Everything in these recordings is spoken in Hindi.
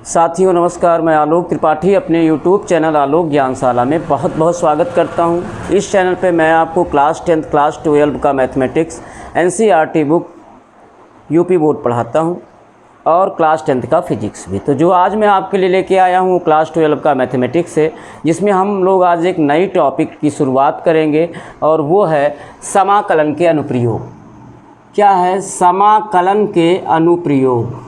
साथियों नमस्कार, मैं आलोक त्रिपाठी अपने YouTube चैनल आलोक ज्ञानशाला में बहुत बहुत स्वागत करता हूं। इस चैनल पे मैं आपको क्लास 10 क्लास 12 का mathematics NCERT book UP board पढ़ाता हूं और क्लास 10 का फिजिक्स भी। तो जो आज मैं आपके लिए लेके आया हूं क्लास 12 का मैथमेटिक्स है, जिसमें हम लोग आज एक नई टॉपिक की शुरुआत करेंगे और वो है समाकलन के अनुप्रयोग। क्या है समाकलन के अनुप्रयोग?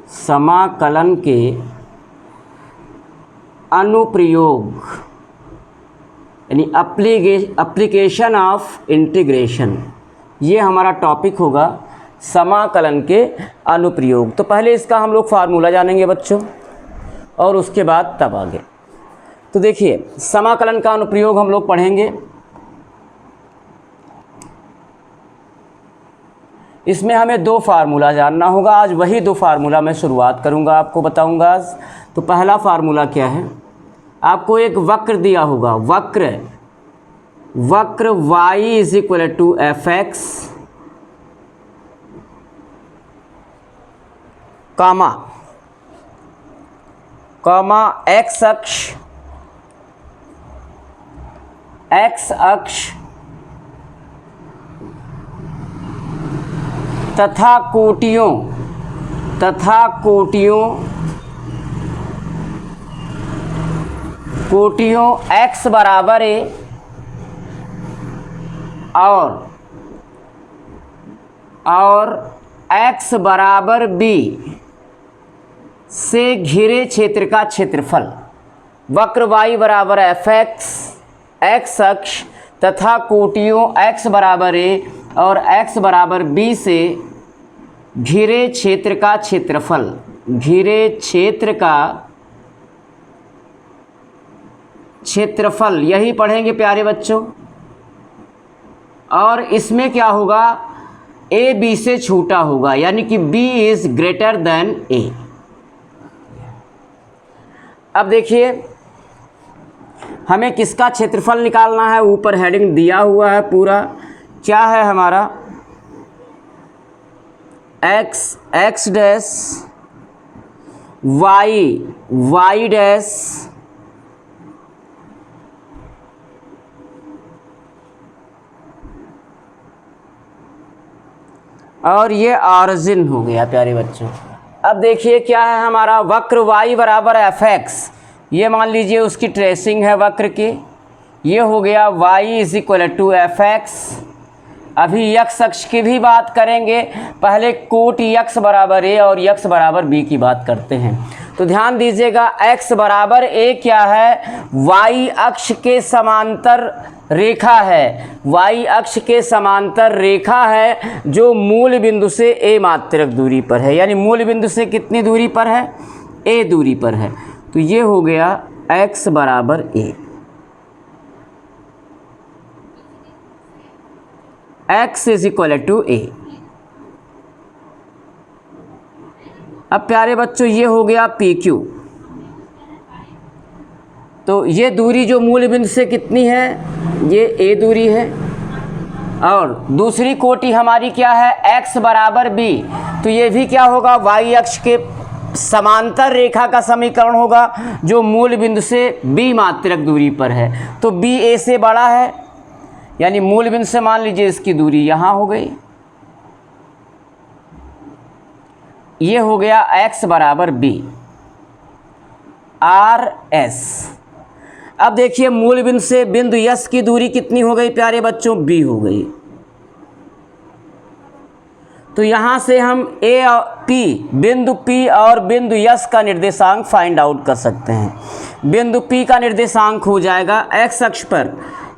समाकलन के अनुप्रयोग यानी एप्लीकेशन ऑफ इंटीग्रेशन, ये हमारा टॉपिक होगा समाकलन के अनुप्रयोग। तो पहले इसका हम लोग फार्मूला जानेंगे बच्चों और उसके बाद तब आगे। तो देखिए समाकलन का अनुप्रयोग हम लोग पढ़ेंगे। इसमें हमें दो फार्मूला जानना होगा। आज वही दो फार्मूला मैं शुरुआत करूंगा, आपको बताऊंगा आज। तो पहला फार्मूला क्या है, आपको एक वक्र दिया होगा, वक्र y is equal to F x comma x अक्ष तथा कोटियों x बराबर a और x बराबर b से घिरे क्षेत्र का क्षेत्रफल। वक्र y बराबर एफ एक्स अक्ष तथा कोटियों x बराबर a और x बराबर b से घिरे क्षेत्र का क्षेत्रफल। घिरे क्षेत्र का क्षेत्रफल यही पढ़ेंगे प्यारे बच्चों। और इसमें क्या होगा, a b से छोटा होगा, यानी कि b is greater than a। अब देखिए हमें किसका क्षेत्रफल निकालना है, ऊपर हेडिंग दिया हुआ है पूरा। क्या है हमारा x डैश y डैश और ये ऑरिजिन हो गया प्यारे बच्चों। अब देखिए क्या है हमारा वक्र y बराबर एफ एक्स, ये मान लीजिए उसकी ट्रेसिंग है वक्र की। ये हो गया y is equal to F x. अभी x अक्ष की भी बात करेंगे, पहले कोटि x बराबर a और x बराबर b की बात करते हैं। तो ध्यान दीजिएगा x बराबर a क्या है, y अक्ष के समांतर रेखा है। y अक्ष के समांतर रेखा है जो मूल बिंदु से a मात्रक दूरी पर है, यानी मूल बिंदु से कितनी दूरी पर है, a दूरी पर है। तो ये हो गया x बराबर a। x is equal to a। अब प्यारे बच्चों ये हो गया PQ। तो ये दूरी जो मूल बिंदु से कितनी है, ये a दूरी है। और दूसरी कोटि हमारी क्या है, x बराबर b। तो ये भी क्या होगा, y अक्ष के समांतर रेखा का समीकरण होगा जो मूल बिंदु से b मात्रक दूरी पर है। तो b a से बड़ा है, यानी मूल बिंदु से मान लीजिए इसकी दूरी यहाँ हो गई। ये हो गया x बराबर b आर एस। अब देखिए मूल बिंदु से बिंदु यस की दूरी कितनी हो गई प्यारे बच्चों, b हो गई। तो यहाँ से हम बिंदु P और बिंदु यस का निर्देशांक फाइंड आउट कर सकते हैं। बिंदु P का निर्देशांक हो जाएगा x अक्ष पर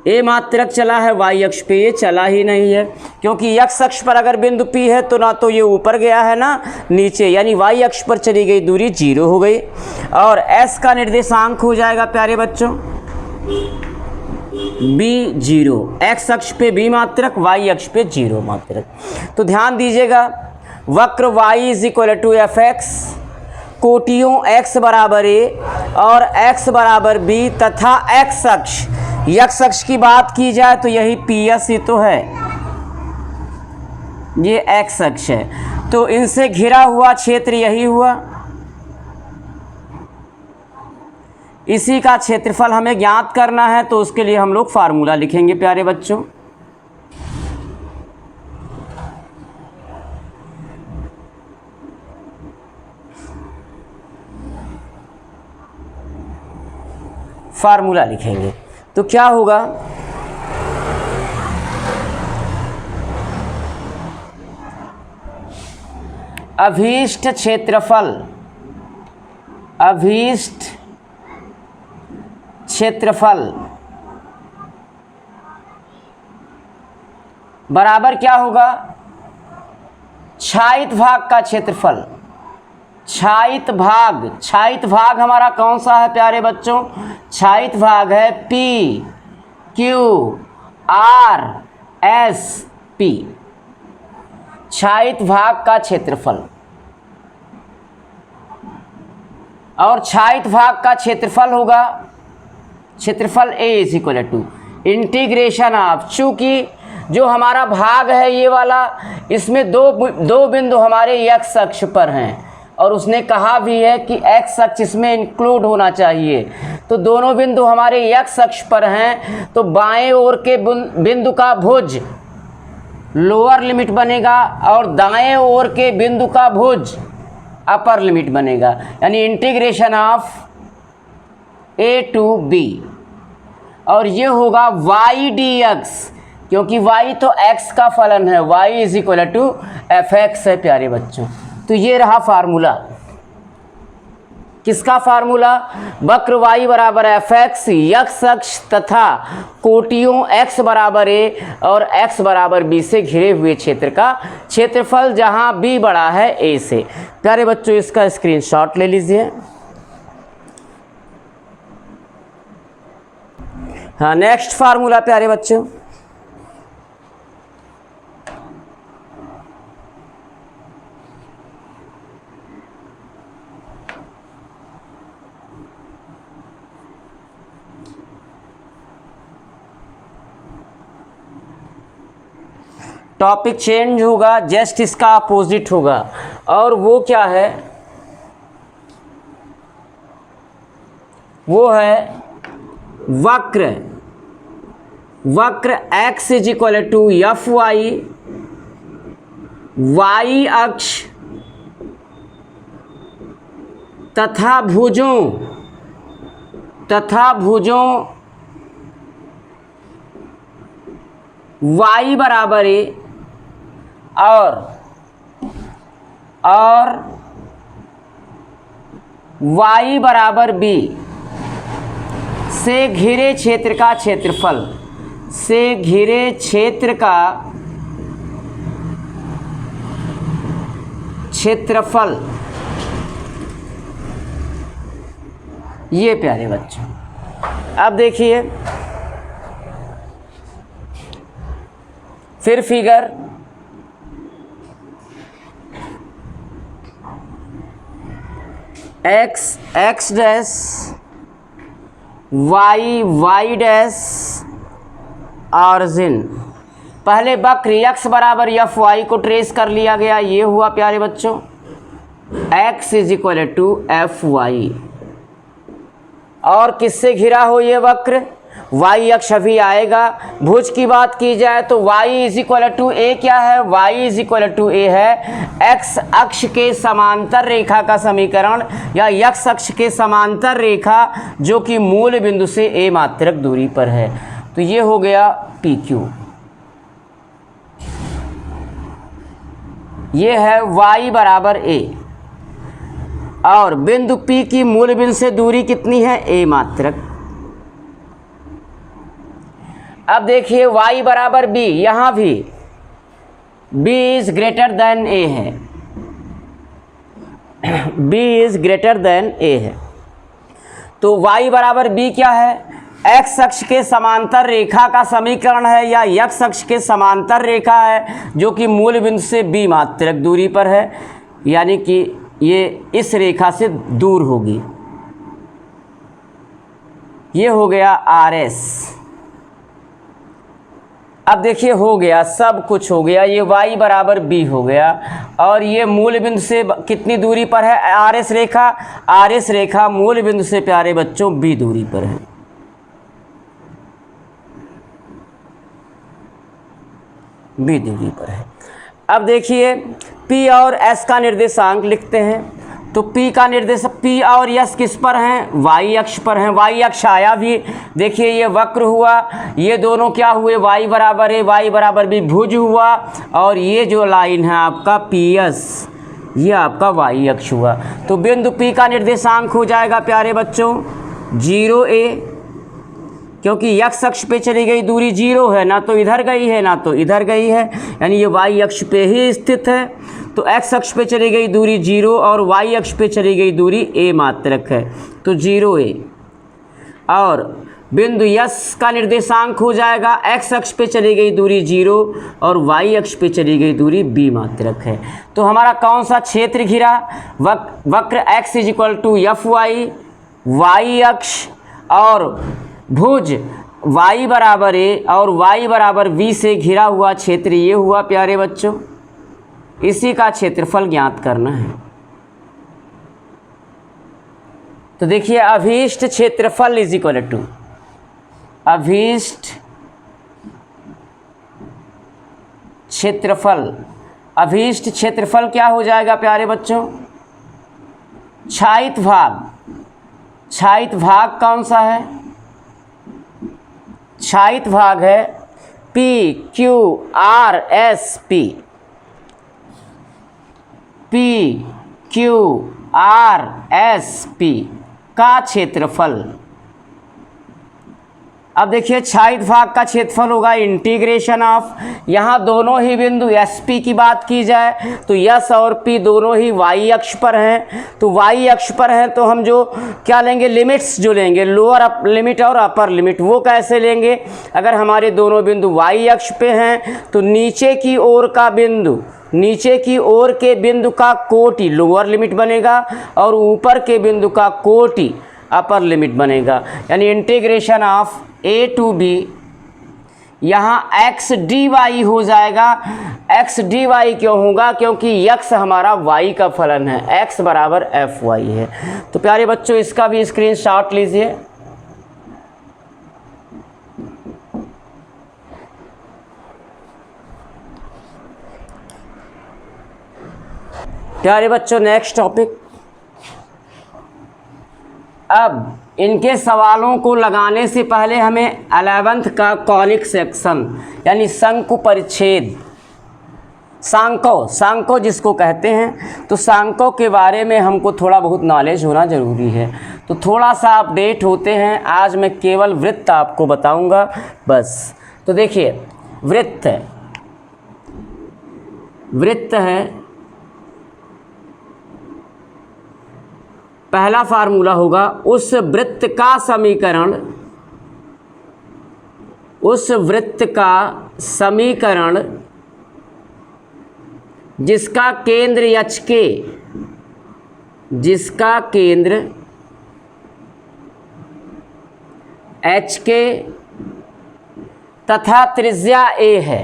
a मात्रक चला है, y अक्ष पे ये चला ही नहीं है, क्योंकि x अक्ष पर अगर बिंदु P है तो ना तो ये ऊपर गया है ना नीचे, यानी y अक्ष पर चली गई दूरी 0 हो गई। और s का निर्देशांक हो जाएगा प्यारे बच्चों b 0, x अक्ष पे b मात्रक, y अक्ष पे 0 मात्रक। तो ध्यान दीजिएगा वक्र y is equal to F X, कोटियों x बराबर a और x बराबर b तथा x अक्ष की बात की जाए तो यही पी एस ही तो है। ये एक्स अक्ष है। तो इनसे घिरा हुआ क्षेत्र यही हुआ, इसी का क्षेत्रफल हमें ज्ञात करना है। तो उसके लिए हम लोग फार्मूला लिखेंगे प्यारे बच्चों। फार्मूला लिखेंगे तो क्या होगा, अभीष्ट क्षेत्रफल, अभीष्ट क्षेत्रफल बराबर क्या होगा, छायित भाग का क्षेत्रफल। छायित भाग, छायित भाग हमारा कौन सा है प्यारे बच्चों, छायित भाग है P Q R S P, छायित भाग का क्षेत्रफल। और छायित भाग का क्षेत्रफल होगा, क्षेत्रफल A is equal to integration of, चूँकि जो हमारा भाग है ये वाला, इसमें दो बिंदु हमारे x अक्ष पर हैं और उसने कहा भी है कि x अक्ष इसमें इंक्लूड होना चाहिए। तो दोनों बिंदु हमारे x अक्ष पर हैं, तो बाएं ओर के बिंदु का भुज लोअर लिमिट बनेगा और दाएं ओर के बिंदु का भुज अपर लिमिट बनेगा, यानी integration of a to b। और ये होगा y dx, क्योंकि y तो x का फलन है, y is equal to fx है प्यारे बच्चों। तो ये रहा फार्मूला, किसका फार्मूला, वक्र y बराबर fx, x अक्ष तथा कोटियों x बराबर a और x बराबर b से घिरे हुए क्षेत्र का क्षेत्रफल, जहां b बड़ा है a से। प्यारे बच्चों इसका स्क्रीनशॉट ले लीजिए। हाँ, नेक्स्ट फार्मूला प्यारे बच्चों, टॉपिक चेंज होगा, जस्ट इसका अपोजिट होगा। और वो क्या है, वो है वक्र, वक्र x is equal to f y, y अक्ष तथा भुजों y बराबर a और y बराबर b से घिरे क्षेत्र का क्षेत्रफल, से घिरे क्षेत्र का क्षेत्रफल। ये प्यारे बच्चों, अब देखिए फिर figure, x dash, y dash, origin. पहले वक्र x बराबर एफ वाई को ट्रेस कर लिया गया, ये हुआ प्यारे बच्चों x is equal to f y. और किससे घिरा हो ये वक्र, y अक्ष अभी आएगा। भुज की बात की जाए तो y इज इक्वल टू ए क्या है, y इज इक्वल टू ए है x अक्ष के समांतर रेखा का समीकरण, या x अक्ष के समांतर रेखा जो कि मूल बिंदु से a मात्रक दूरी पर है। तो ये हो गया PQ, ये है y बराबर a और बिंदु P की मूल बिंदु से दूरी कितनी है, a मात्रक। अब देखिए y बराबर b, यहाँ भी b is greater than a है, b is greater than a है। तो y बराबर b क्या है, x अक्ष के समांतर रेखा का समीकरण है, या x अक्ष के समांतर रेखा है जो कि मूल बिंदु से b मात्रक दूरी पर है, यानी कि ये इस रेखा से दूर होगी। ये हो गया RS। अब देखिए हो गया, सब कुछ हो गया, ये y बराबर b हो गया और ये मूल बिंदु से कितनी दूरी पर है, RS रेखा, RS रेखा मूल बिंदु से प्यारे बच्चों b दूरी पर है, b दूरी पर है। अब देखिए p और s का निर्देशांक लिखते हैं, तो p का निर्देशक, p और s किस पर हैं, y अक्ष पर हैं, y अक्ष आया भी, देखिए ये वक्र हुआ, ये दोनों क्या हुए, y बराबर है, y बराबर भी भुज हुआ, और ये जो लाइन है आपका PS, ये आपका y अक्ष हुआ। तो बिंदु p का निर्देशांक हो जाएगा प्यारे बच्चों 0a, क्योंकि x अक्ष पे चली गई दूरी 0 है, ना तो इधर गई है ना तो इधर गई है, यानी ये y अक्ष पे ही स्थित है। तो x अक्ष पे चली गई दूरी 0 और y अक्ष पे चली गई दूरी a मात्रक है, तो 0a। और बिंदु S का निर्देशांक हो जाएगा, x अक्ष पे चली गई दूरी 0 और y अक्ष पे चली गई दूरी b मात्रक है। तो हमारा कौन सा क्षेत्र घिरा, वक्र x = fy, y अक्ष और भुज y बराबर a और y बराबर b से घिरा हुआ क्षेत्र ये हुआ प्यारे बच्चों। इसी का क्षेत्रफल ज्ञात करना है। तो देखिए अभीष्ट क्षेत्रफल = अभीष्ट क्षेत्रफल, अभीष्ट क्षेत्रफल क्या हो जाएगा प्यारे बच्चों, छायित भाग, छायित भाग कौन सा है, छायित भाग है PQRSP, PQRSP का क्षेत्रफल। अब देखिए छायित भाग का क्षेत्रफल होगा इंटीग्रेशन ऑफ, यहाँ दोनों ही बिंदु SP की बात की जाए तो S और P दोनों ही y अक्ष पर हैं, तो y अक्ष पर हैं तो हम जो क्या लेंगे, लिमिट्स जो लेंगे, लोअर लिमिट और अपर लिमिट, वो कैसे लेंगे, अगर हमारे दोनों बिंदु y अक्ष पे हैं तो नीचे की ओर का बिंदु, नीचे की ओर के बिंदु का कोटि लोअर लिमिट बनेगा और ऊपर के बिंदु का कोटि अपर लिमिट बनेगा, यानी integration of a to b, यहाँ x dy हो जाएगा। x dy क्यों होगा, क्योंकि x हमारा y का फलन है, x बराबर fy है। तो प्यारे बच्चों इसका भी स्क्रीनशॉट लीजिए। प्यारे बच्चों नेक्स्ट टॉपिक। अब इनके सवालों को लगाने से पहले हमें 11th का कॉनिक सेक्शन यानी शंकु परिच्छेद, सांको जिसको कहते हैं, तो सांको के बारे में हमको थोड़ा बहुत नॉलेज होना ज़रूरी है। तो थोड़ा सा अपडेट होते हैं, आज मैं केवल वृत्त आपको बताऊंगा बस। तो देखिए वृत्त है, पहला फार्मूला होगा उस वृत्त का समीकरण जिसका केंद्र h के तथा त्रिज्या a है,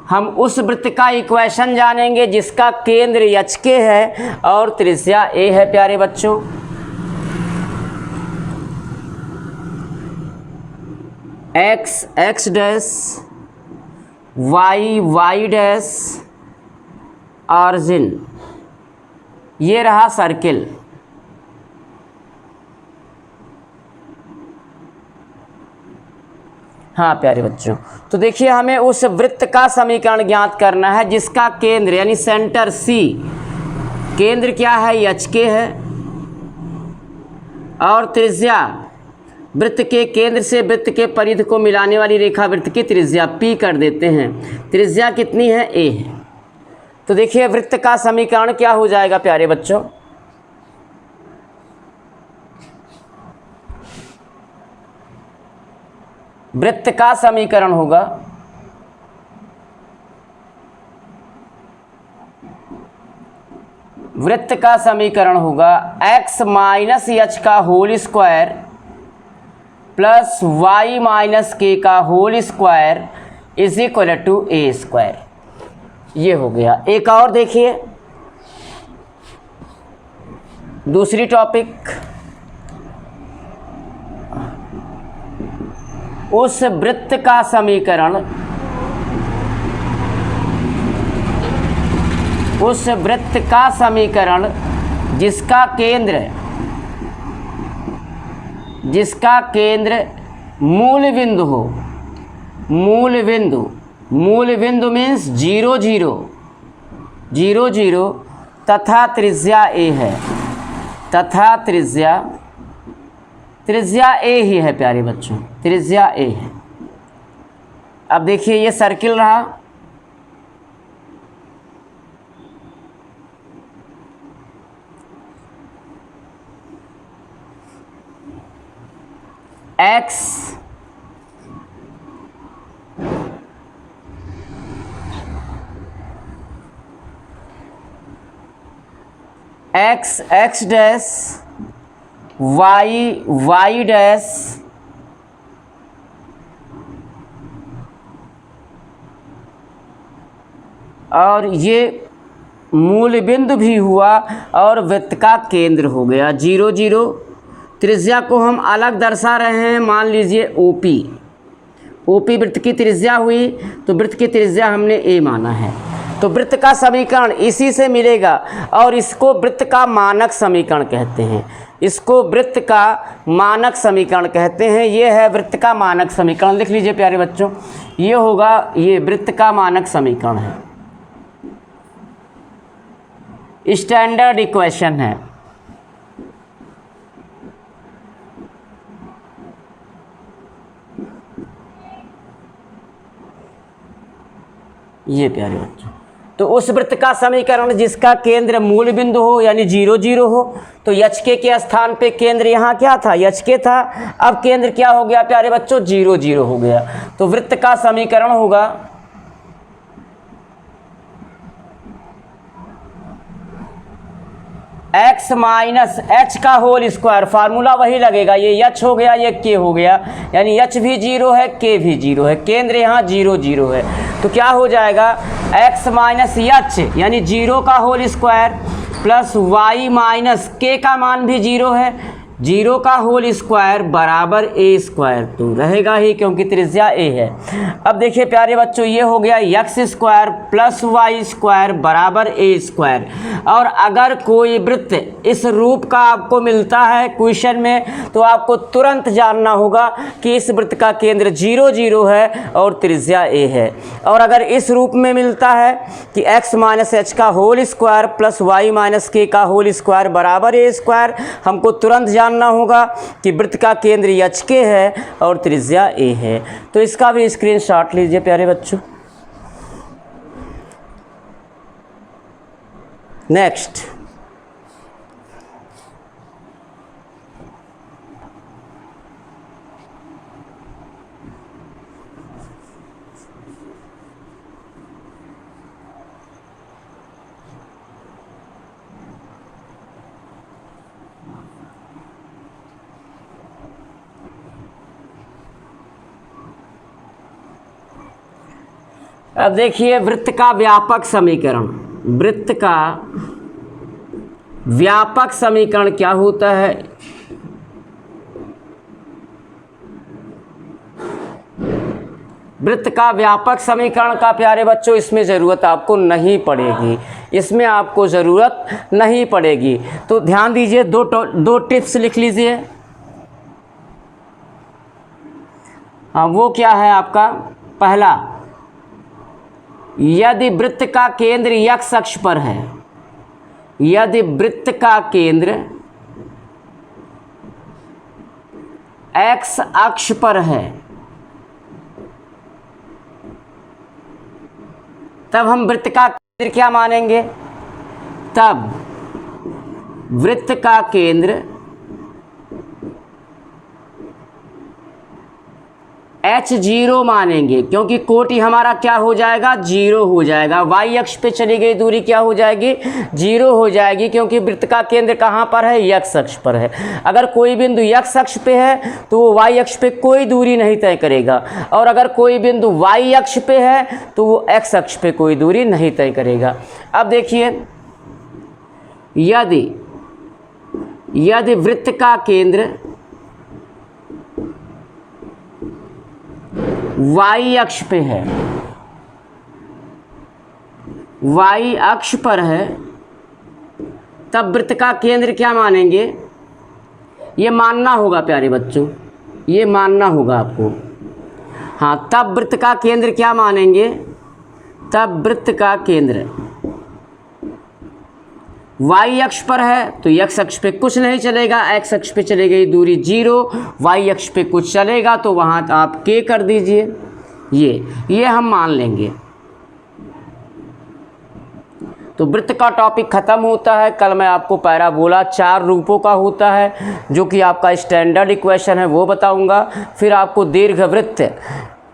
हम उस वृत्त का इक्वेशन जानेंगे जिसका केंद्र h के है और त्रिज्या a है प्यारे बच्चों। x dash, y dash, origin, ये रहा सर्किल। हाँ प्यारे बच्चों, तो देखिए हमें उस वृत्त का समीकरण ज्ञात करना है जिसका केंद्र यानी सेंटर C, केंद्र क्या है h के है और त्रिज्या वृत्त के केंद्र से वृत्त के परिधि को मिलाने वाली रेखा वृत्त की त्रिज्या P कर देते हैं, त्रिज्या कितनी है A है। तो देखिए वृत्त का समीकरण क्या हो जाएगा प्यारे बच्चों, वृत्त का समीकरण होगा वृत्त का समीकरण होगा x माइनस एच का whole square plus y minus k का whole square is equal to a square. ये हो गया। एक और देखिए, दूसरी टॉपिक, उस वृत्त का समीकरण, उस वृत्त का समीकरण जिसका केंद्र मूल बिंदु हो, मूल बिंदु मीन्स 0 0 0 तथा त्रिज्या ए है, तथा त्रिज्या ए ही है प्यारे बच्चों, त्रिज्या ए है। अब देखिए ये सर्किल रहा, x डैश y डैश और ये मूल बिंदु भी हुआ और वृत्त का केंद्र हो गया 0 0। त्रिज्या को हम अलग दर्शा रहे हैं, मान लीजिए ओपी वृत्त की त्रिज्या हुई, तो वृत्त की त्रिज्या हमने ए माना है। तो वृत्त का समीकरण इसी से मिलेगा और इसको वृत्त का मानक समीकरण कहते हैं, इसको वृत्त का मानक समीकरण कहते हैं। ये है वृत्त का मानक समीकरण, लिख लीजिए प्यारे बच्चों, ये होगा, ये वृत्त का मानक समीकरण है, स्टैंडर्ड इक्वेशन है। ये प्यारे बच्चों, तो उस वृत्त का समीकरण जिसका केंद्र मूल बिंदु हो यानी 0 0 हो, तो एच के स्थान पे केंद्र यहाँ क्या था, एच के था, अब केंद्र क्या हो गया प्यारे बच्चों, 0 0 हो गया। तो वृत्त का समीकरण होगा x माइनस एच का होल स्क्वायर, फार्मूला वही लगेगा, ये एच हो गया, ये के हो गया, यानी एच भी 0 है, के भी 0 है, केंद्र यहाँ 0 0 है। तो क्या हो जाएगा, x माइनस एच यानी 0 का whole square plus y minus k का मान भी 0 है, 0 का होल स्क्वायर बराबर ए स्क्वायर, तो रहेगा ही क्योंकि त्रिज्या ए है। अब देखिए प्यारे बच्चों, ये हो गया x square plus y square बराबर ए स्क्वायर। और अगर कोई वृत्त इस रूप का आपको मिलता है क्वेश्चन में, तो आपको तुरंत जानना होगा कि इस वृत्त का केंद्र 0 0 है और त्रिज्या ए है। और अगर इस रूप में मिलता है कि x माइनस एच का whole square plus y minus k का होल स्क्वायर बराबर ए स्क्वायर, हमको तुरंत जानना होगा कि वृत्त का केंद्र एच के है और त्रिज्या ए है। तो इसका भी स्क्रीनशॉट लीजिए प्यारे बच्चों। नेक्स्ट, अब देखिए वृत्त का व्यापक समीकरण, वृत्त का व्यापक समीकरण क्या होता है। वृत्त का व्यापक समीकरण का प्यारे बच्चों इसमें ज़रूरत आपको नहीं पड़ेगी, इसमें आपको ज़रूरत नहीं पड़ेगी। तो ध्यान दीजिए, दो टिप्स लिख लीजिए। हाँ, वो क्या है आपका, पहला, यदि वृत्त का केंद्र x अक्ष पर है, यदि वृत्त का केंद्र x अक्ष पर है, तब हम वृत्त का केंद्र क्या मानेंगे, तब वृत्त का केंद्र h0 मानेंगे, क्योंकि कोटि हमारा क्या हो जाएगा, 0 हो जाएगा। y अक्ष पे चली गई दूरी क्या हो जाएगी, 0 हो जाएगी, क्योंकि वृत्त का केंद्र कहाँ पर है, x अक्ष पर है। अगर कोई बिंदु x अक्ष पे है तो वो y अक्ष पे कोई दूरी नहीं तय करेगा, और अगर कोई बिंदु y अक्ष पे है तो वो x अक्ष पे कोई दूरी नहीं तय करेगा। अब देखिए, यदि वृत्त का केंद्र y अक्ष पे है, y अक्ष पर है, तब वृत्त का केंद्र क्या मानेंगे, ये मानना होगा प्यारे बच्चों, ये मानना होगा आपको। हाँ, तब वृत्त का केंद्र क्या मानेंगे, तब वृत्त का केंद्र y अक्ष पर है तो x अक्ष पे कुछ नहीं चलेगा, x अक्ष पे चली गई दूरी 0, y अक्ष पे कुछ चलेगा तो वहाँ आप k कर दीजिए, ये हम मान लेंगे। तो वृत्त का टॉपिक ख़त्म होता है। कल मैं आपको पैराबोला 4 रूपों का होता है, जो कि आपका स्टैंडर्ड इक्वेशन है, वो बताऊंगा। फिर आपको दीर्घवृत्त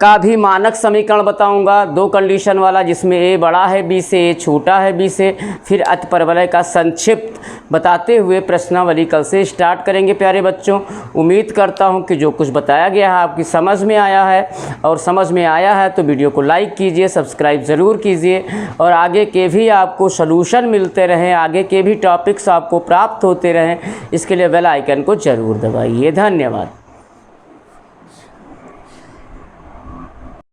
का भी मानक समीकरण बताऊंगा, 2 कंडीशन वाला, जिसमें a बड़ा है b से, a छोटा है b से। फिर अतिपरवलय का संक्षिप्त बताते हुए प्रश्नावली कल से स्टार्ट करेंगे प्यारे बच्चों। उम्मीद करता हूं कि जो कुछ बताया गया है आपकी समझ में आया है, और समझ में आया है तो वीडियो को लाइक कीजिए, सब्सक्राइब ज़रूर कीजिए, और आगे के भी आपको सॉल्यूशन मिलते रहें, आगे के भी टॉपिक्स आपको प्राप्त होते रहें, इसके लिए बेल आइकन को ज़रूर दबाइए। धन्यवाद।